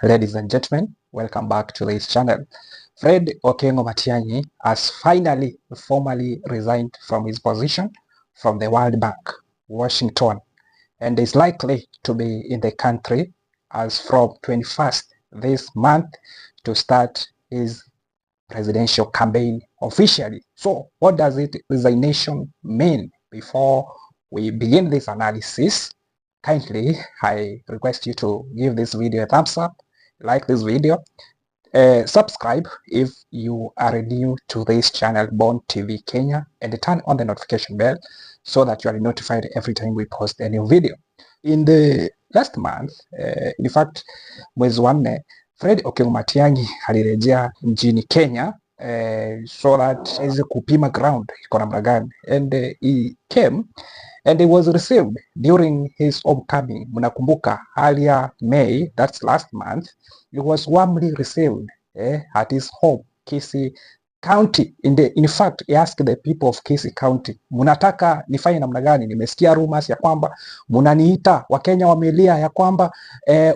Ladies and gentlemen, welcome back to this channel. Fred Matiang'i has finally formally resigned from his position from the World Bank, Washington, and is likely to be in the country as from 21st this month to start his presidential campaign officially. So what does resignation mean? Before we begin this analysis, kindly I request you to give this video a thumbs up, like this video, subscribe if you are new to this channel, Born TV Kenya, and turn on the notification bell so that you are notified every time we post a new video. In the last month, in fact mwezi wa nne, Fred Matiang'i alirejea nchini Kenya so that aweze kupima ground iko namna gani, and he came and he was received during his homecoming. Mnakumbuka earlier May, that's last month, he was warmly received at his home, Kisii County. In fact, he asked the people of Kisii County, munataka nifanye namna gani? Nimesikia rumors ya kwamba munaniita, Wakenya wamelia ya kwamba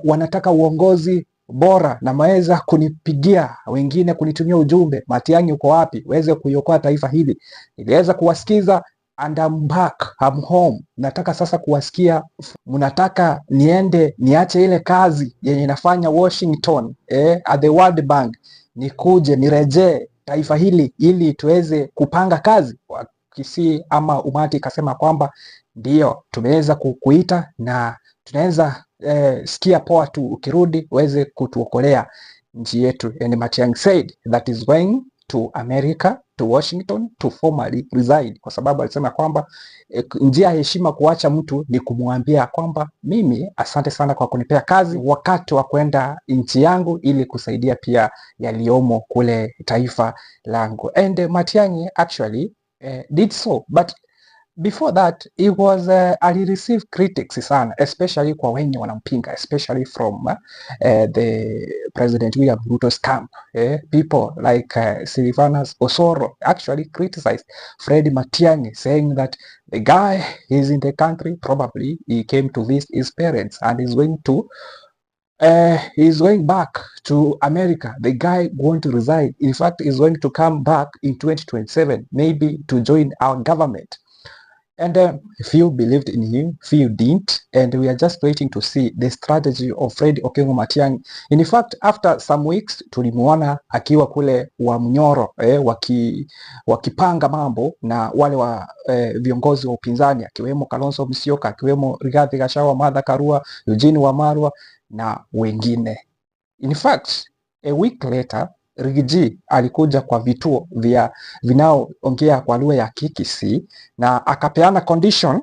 wanataka uongozi bora na maweza kunipigia, wengine kunitumia ujumbe, Matiang'i uko wapi, weze kuiokoa taifa hili. Niliweza kuwasikiza and I'm back, I'm home. Nataka sasa kuwasikia, mnataka niende niache ile kazi yenye nafanya Washington at the World Bank, nikuje nirejee taifa hili ili tuweze kupanga kazi. Kisii ama umati kasema kwamba ndio tumeweza kukuita na tunaweza sikia poa tu ukirudi uweze kutuokolea nchi yetu. And Matiang'i said that is going to America, to Washington to formally resign, kwa sababu alisema kwamba njia ya heshima kuacha mtu ni kumwambia kwamba mimi asante sana kwa kunipea kazi, wakati wa kwenda nchi yangu ili kusaidia pia yaliomo kule taifa langu. And Matiang'i actually did so, but before that he was alireceived critics sana, especially kwa wenye wanampinga, especially from the President William Ruto's camp. People like Silvanus Osoro actually criticized Fred Matiang'i, saying that the guy is in the country, probably he came to visit his parents and is going to he's going back to America. The guy won't resign. In fact, he's going to come back in 2027, maybe to join our government. And few believed in him, few didn't, and we are just waiting to see the strategy of Fred Matiang'i. In fact, after some weeks tulimuona akiwa kule wa Mnyoro wakipanga mambo na wale wa viongozi wa upinzani, akiwemo Kalonzo Musyoka, akiwemo Rigathi Gachagua, Martha Karua, Eugene Wamalwa na wengine. In fact, a week later Rigiji alikuja kwa vituo vya vinaoongea kwa lugha ya Kikisii na akapeana condition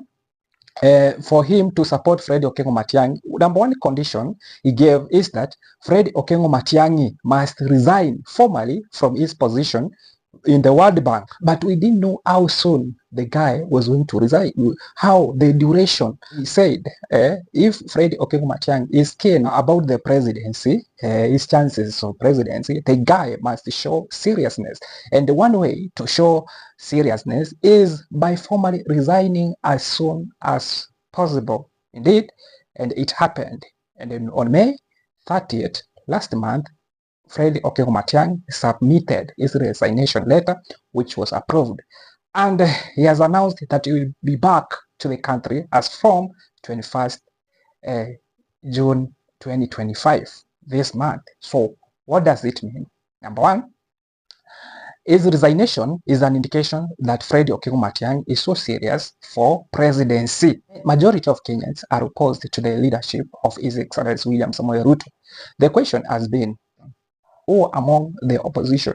for him to support Fred Matiang'i. Number one condition he gave is that Fred Matiang'i must resign formally from his position in the World Bank. But we didn't know how soon the guy was going to resign, how the duration. He said if Fred Matiang'i is keen about the presidency, his chances of presidency, the guy must show seriousness. And one way to show seriousness is by formally resigning as soon as possible. Indeed, and it happened. And then on May 30th, last month, Fred Matiang'i submitted his resignation letter, which was approved. And he has announced that he will be back to the country as from 21st June 2025, this month. So what does it mean? Number one, his resignation is an indication that Fred Matiang'i is so serious for presidency. Majority of Kenyans are opposed to the leadership of His Excellency William Samoei Ruto. The question has been, who among the opposition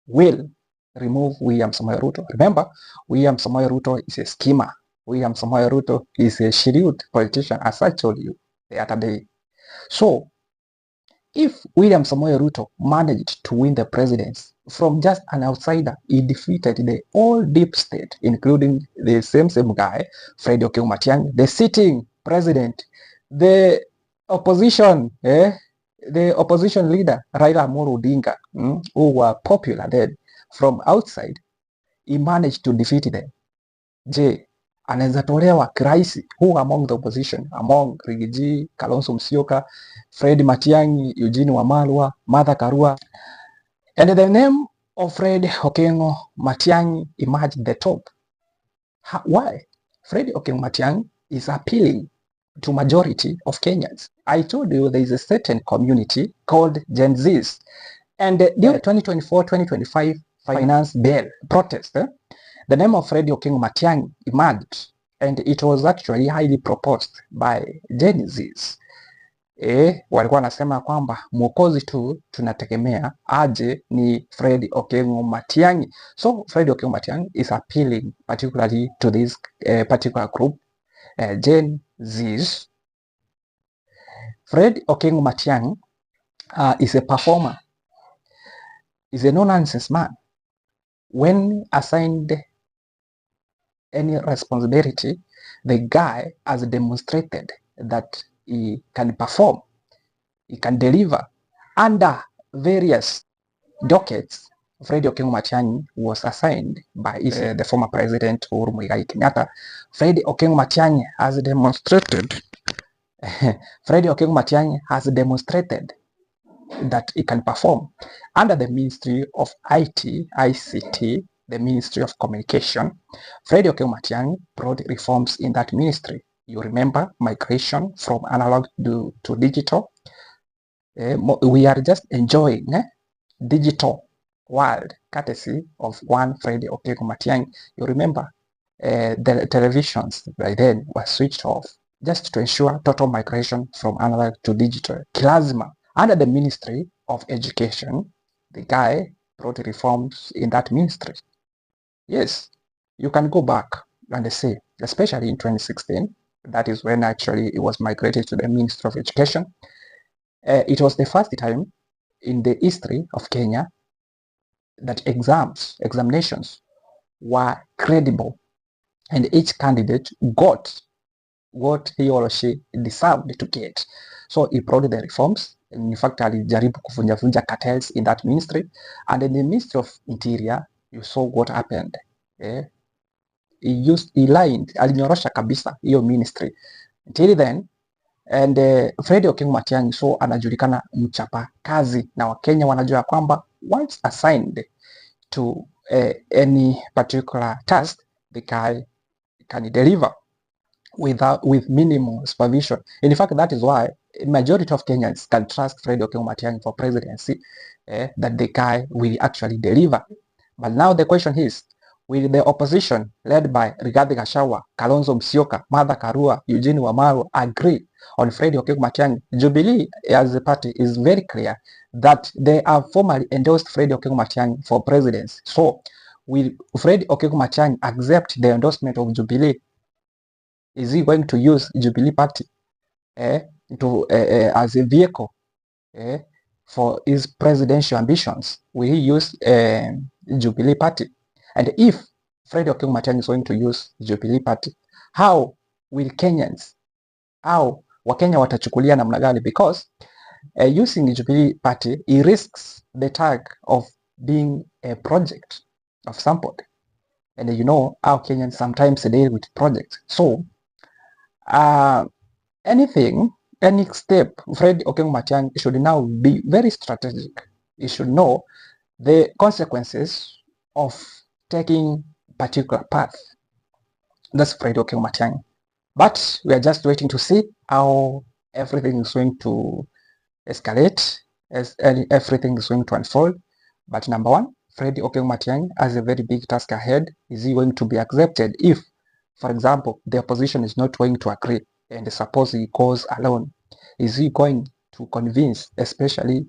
will remove William Samoei Ruto? Remember, William Samoei Ruto is a schemer. William Samoei Ruto is a shrewd politician, as I told you the other day. So, if William Samoei Ruto managed to win the presidency from just an outsider, he defeated the whole deep state, including the same guy, Fred Matiang'i, the sitting president, the opposition, the opposition leader Raila Amolo Odinga, who were popular then from outside, he managed to defeat them. Je, anaweza tolewa kirahisi? Who among the opposition, among Rigiji, Kalonzo Musyoka, Fred Matiang'i, Eugene Wamalwa, Martha Karua. And the name of Fred Okengo Matiang'i emerged the top. Why? Fred Okengo Matiang'i is appealing to majority of Kenyans. I told you there is a certain community called Gen Zs. And during 2024-2025 finance bill protest, the name of Fred Okengo Matiang'i emerged, and it was actually highly proposed by Gen Zs. Walikuwa wanasema kwamba mwokozi tu tunategemea aje ni Fred Okengo Matiang'i. So Fred Okengo Matiang'i is appealing particularly to this particular group, Gen Zs. Fred Okengo Matiang'i is a performer, is a no-nonsense man. When assigned any responsibility, the guy has demonstrated that he can perform, he can deliver. Under various dockets, Fred Okengo Matiang'i was assigned by the former president Uhuru Muigai Kenyatta. Fred Okengo Matiang'i has demonstrated Fred Okengo Matiang'i has demonstrated that he can perform under the Ministry of ICT, the Ministry of Communication. Fred Okengo Matiang'i brought reforms in that ministry. You remember migration from analog to digital. We are just enjoying digital world courtesy of one Fred Okengo Matiang'i. You remember the televisions by then were switched off just to ensure total migration from analog to digital. Kilazima. Under the Ministry of Education, the guy brought reforms in that ministry. Yes, you can go back and see, especially in 2016, that is when actually it was migrated to the Ministry of Education. It was the first time in the history of Kenya that examinations were credible, and each candidate got what he or she deserved to get. So he brought the reforms. In fact, alijaribu kuvunja cartels in that ministry. And in the Ministry of Interior, you saw what happened. He lined, alinyorosha kabisa hiyo ministry. Until then, and Fred Okengo Matiang'i so anajulikana mchapa kazi, na Wakenya wanajua kwamba once assigned to any particular task, the guy can deliver with minimal supervision. In fact, that is why majority of Kenyans can trust Fred Okengo Matiang'i for presidency, that the guy will actually deliver. But now the question is, will the opposition led by Rigathi Gachagua, Kalonzo Musyoka, Martha Karua, Eugene Wamalwa agree on Fred Okengo Matiang'i? Jubilee as a party is very clear that they have formally endorsed Fred Okengo Matiang'i for presidency. So will Fred Okengo Matiang'i accept the endorsement of Jubilee? Is he going to use Jubilee party as a vehicle for his presidential ambitions? Will he use Jubilee party? And if Fred Okengo Matiang'i is going to use Jubilee party, how will Kenyans, how Wakenya watachukulia namna gani? Because using Jubilee party, he risks the tag of being a project of somebody. And you know how Kenyans sometimes deal with projects. So any step Fred Okengo Matiang'i should now be very strategic. He should know the consequences of taking particular path. That's Fred Okengo Matiang'i. But we are just waiting to see how everything is going to escalate, as everything is going to unfold. But number one, Fred Okengo Matiang'i has a very big task ahead. Is he going to be accepted if, for example, the opposition is not going to agree and suppose he goes alone? Is he going to convince especially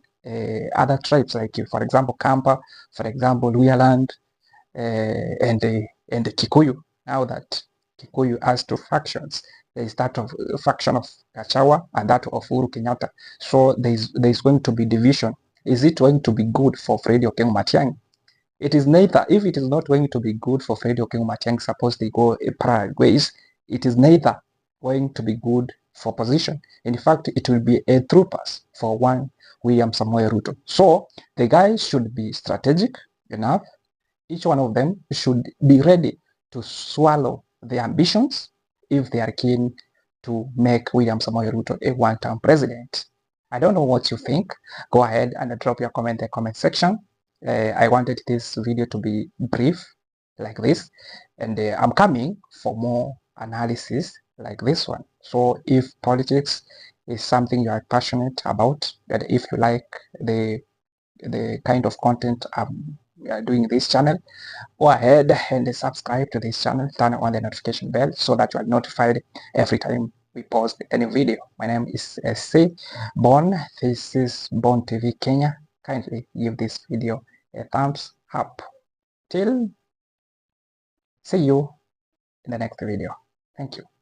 other tribes like, for example, Kampa, for example, Luhyaland, and the Kikuyu? Now that Kikuyu has two factions, there is that of faction of Gachagua and that of Uhuru Kenyatta. So there is going to be division. Is it going to be good for Fred Okengo Matiang'i? It is neither. If it is not going to be good for Fred Okengo Matiang'i, suppose they go parallel ways, it is neither going to be good for opposition. In fact, it will be a through pass for one William Samoei Ruto. So the guys should be strategic enough. Each one of them should be ready to swallow their ambitions if they are keen to make William Samoei Ruto a one-term president. I don't know what you think. Go ahead and drop your comment in the comment section. I wanted this video to be brief like this, and I'm coming for more analysis like this one. So if politics is something you are passionate about, and if you like the kind of content I'm doing this channel, go ahead and subscribe to this channel, turn on the notification bell so that you are notified every time we post a new video. My name is SC Bon. This is Bon TV Kenya. Kindly give this video a thumbs up. Till see you in the next video. Thank you.